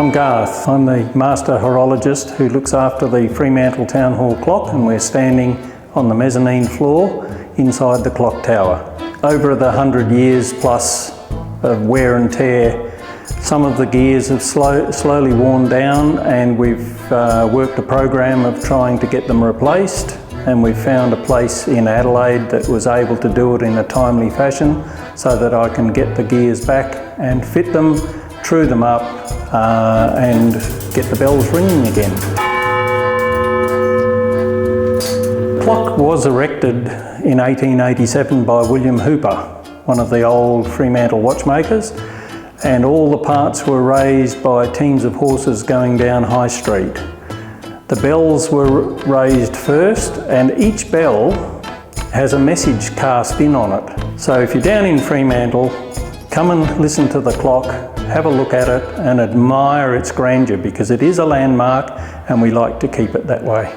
I'm Garth. I'm the master horologist who looks after the Fremantle Town Hall clock, and we're standing on the mezzanine floor inside the clock tower. Over the 100 years plus of wear and tear, some of the gears have slowly worn down, and we've worked a program of trying to get them replaced, and we've found a place in Adelaide that was able to do it in a timely fashion so that I can get the gears back and fit them, true them up and get the bells ringing again. The clock was erected in 1887 by William Hooper, one of the old Fremantle watchmakers, and all the parts were raised by teams of horses going down High Street. The bells were raised first, and each bell has a message cast in on it. So if you're down in Fremantle, come and listen to the clock, have a look at it and admire its grandeur, because it is a landmark and we like to keep it that way.